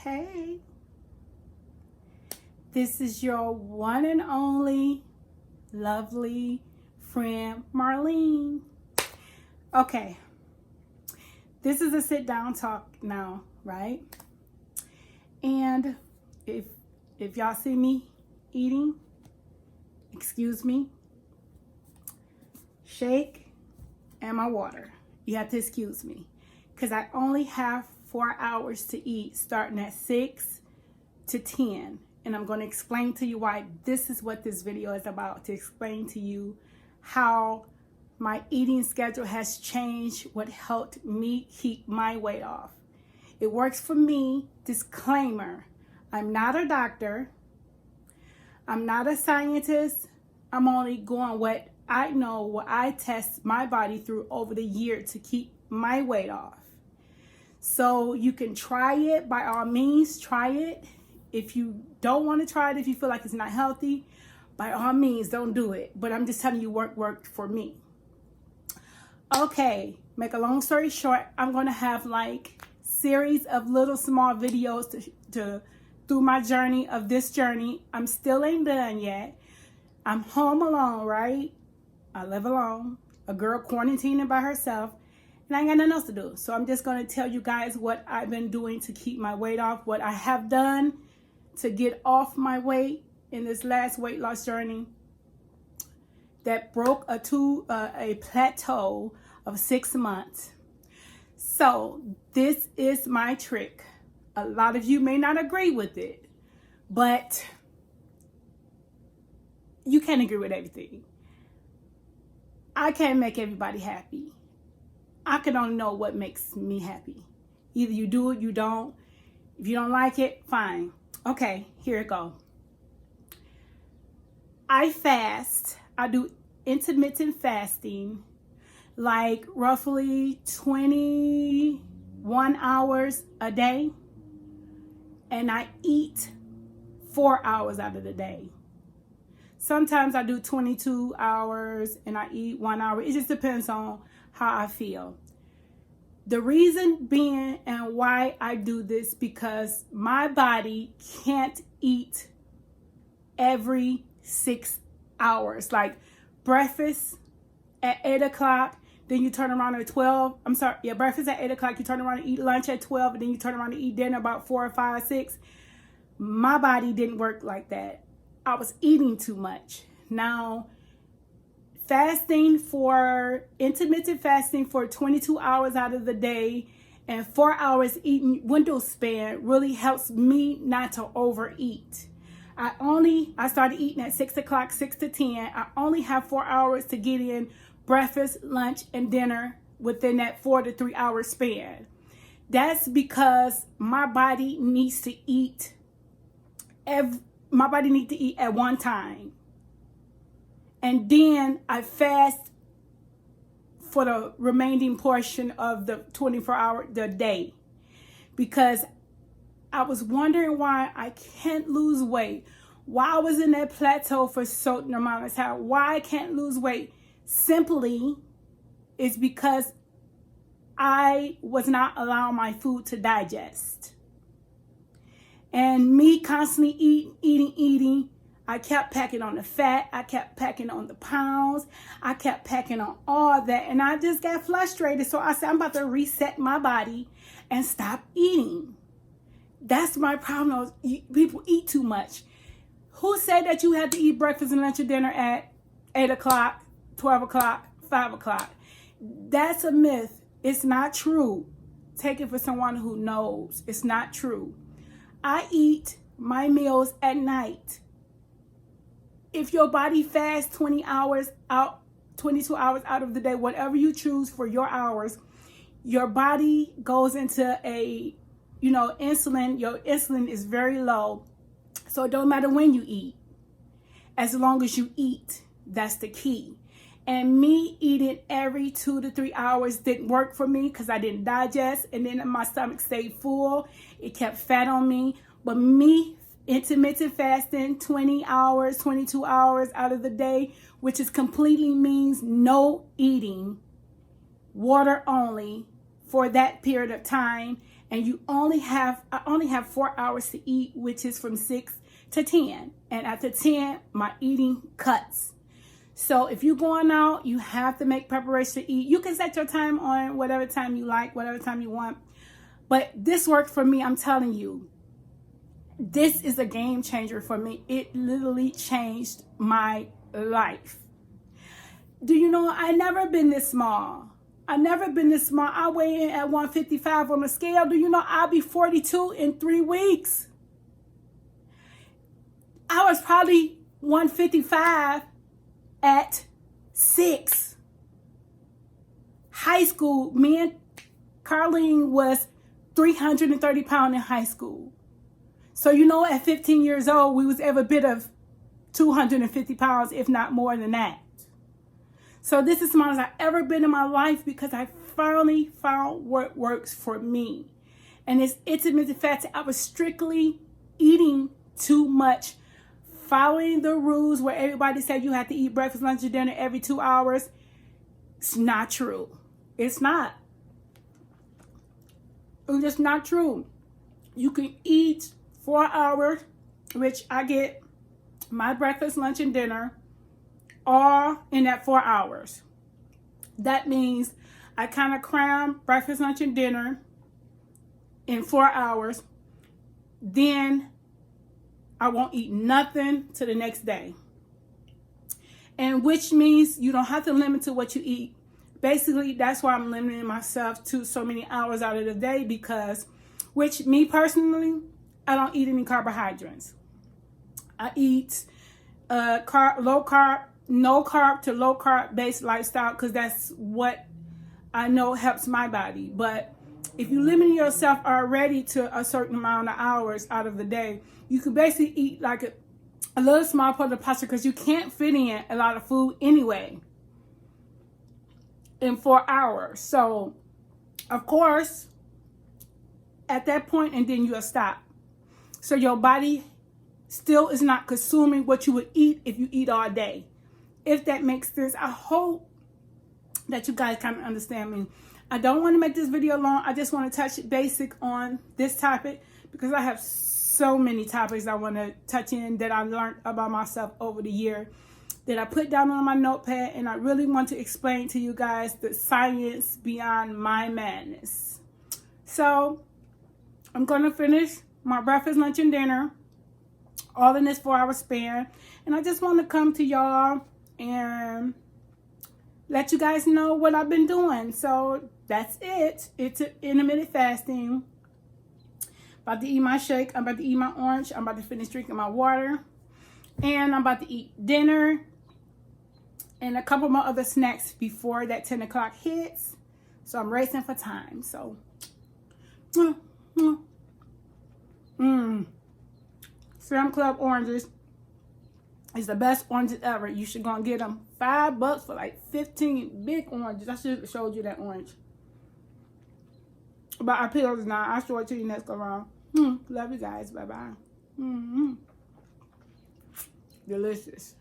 Hey, this is your one and only lovely friend, Marlene. Okay, this is a sit down talk now, right? And if y'all see me eating, excuse me, shake and my water. You have to excuse me because I only have 4 hours to eat starting at 6 to 10. And I'm going to explain to you why this is what this video is about, to explain to you how my eating schedule has changed, what helped me keep my weight off. It works for me. Disclaimer, I'm not a doctor. I'm not a scientist. I'm only going what I know, what I test my body through over the year to keep my weight off. So you can try it, by all means, try it. If you don't want to try it, if you feel like it's not healthy, by all means, don't do it. But I'm just telling you what worked for me. Okay, make a long story short, I'm going to have like series of little small videos to through my journey of this journey. I'm still ain't done yet. I'm home alone, right? I live alone, a girl quarantining by herself, and I ain't got nothing else to do. So I'm just going to tell you guys what I've been doing to keep my weight off, what I have done to get off my weight in this last weight loss journey that broke a plateau of 6 months. So this is my trick. A lot of you may not agree with it, but you can't agree with everything. I can't make everybody happy. I can only know what makes me happy. Either you do it, you don't. If you don't like it, fine. Okay, here it goes. I fast. I do intermittent fasting, like roughly 21 hours a day. And I eat 4 hours out of the day. Sometimes I do 22 hours and I eat 1 hour. It just depends on how I feel. The reason being and why I do this, because my body can't eat every 6 hours. Like breakfast at 8 o'clock, then you turn around at 12. Breakfast at 8 o'clock, you turn around and eat lunch at 12, and then you turn around and eat dinner about 4 or 5, 6. My body didn't work like that. I was eating too much. Now, intermittent fasting for 22 hours out of the day and 4 hours eating window span really helps me not to overeat. I started eating at 6 o'clock, 6 to 10. I only have 4 hours to get in breakfast, lunch, and dinner within that 4 to 3 hour span. That's because my body needs to eat at one time. And then I fast for the remaining portion of the 24-hour day. Because I was wondering why I can't lose weight. Why I was in that plateau for so amount of time. Why I can't lose weight. Simply is because I was not allowing my food to digest. And me constantly eating, I kept packing on the fat. I kept packing on the pounds. I kept packing on all that. And I just got frustrated. So I said, I'm about to reset my body and stop eating. That's my problem. People eat too much. Who said that you had to eat breakfast and lunch and dinner at 8 o'clock, 12 o'clock, 5 o'clock? That's a myth. It's not true. Take it for someone who knows. It's not true. I eat my meals at night. If your body fasts 22 hours out of the day, whatever you choose for your hours, your body goes into insulin. Your insulin is very low. So it don't matter when you eat. As long as you eat, that's the key. And me eating every 2 to 3 hours didn't work for me because I didn't digest. And then my stomach stayed full. It kept fat on me. But me intermittent fasting 20 hours, 22 hours out of the day, which is completely means no eating, water only for that period of time. And I only have 4 hours to eat, which is from 6 to 10. And after 10, my eating cuts. So if you're going out, you have to make preparation to eat. You can set your time on whatever time you like, whatever time you want. But this worked for me, I'm telling you. This is a game changer for me. It literally changed my life. Do you know, I never been this small. I weigh in at 155 on the scale. Do you know I'll be 42 in 3 weeks? I was probably 155 at 6. High school, me and Carlene was 330 pounds in high school. So you know, at 15 years old, we was every bit of 250 pounds, if not more than that. So this is as small as I've ever been in my life because I finally found what works for me. And it's intermittent fasting. I was strictly eating too much, following the rules where everybody said you had to eat breakfast, lunch, and dinner every 2 hours. It's not true. It's not. It's just not true. You can eat 4 hours, which I get my breakfast, lunch, and dinner all in that 4 hours. That means I kind of cram breakfast, lunch, and dinner in 4 hours. Then I won't eat nothing till the next day. And which means you don't have to limit to what you eat. Basically, that's why I'm limiting myself to so many hours out of the day because, which me personally, I don't eat any carbohydrates. I eat low carb, no carb to low carb based lifestyle because that's what I know helps my body. But if you limit yourself already to a certain amount of hours out of the day, you can basically eat like a little small part of the pasta because you can't fit in a lot of food anyway in 4 hours. So, of course, at that point, and then you'll stop. So your body still is not consuming what you would eat if you eat all day. If that makes sense, I hope that you guys kind of understand me. I don't want to make this video long. I just want to touch basic on this topic because I have so many topics I want to touch in that I learned about myself over the year that I put down on my notepad, and I really want to explain to you guys the science beyond my madness. So I'm going to finish my breakfast, lunch, and dinner all in this 4 hour span, and I just want to come to y'all and let you guys know what I've been doing. So that's it. It's intermittent fasting. About to eat my shake. I'm about to eat my orange. I'm about to finish drinking my water. And I'm about to eat dinner and a couple more other snacks before that 10 o'clock hits. So I'm racing for time. So, Sam Club oranges is the best oranges ever. You should go and get them. $5 for like 15 big oranges. I should have showed you that orange. But our pills now. I'll show it to you next go around. Love you guys. Bye-bye. Delicious.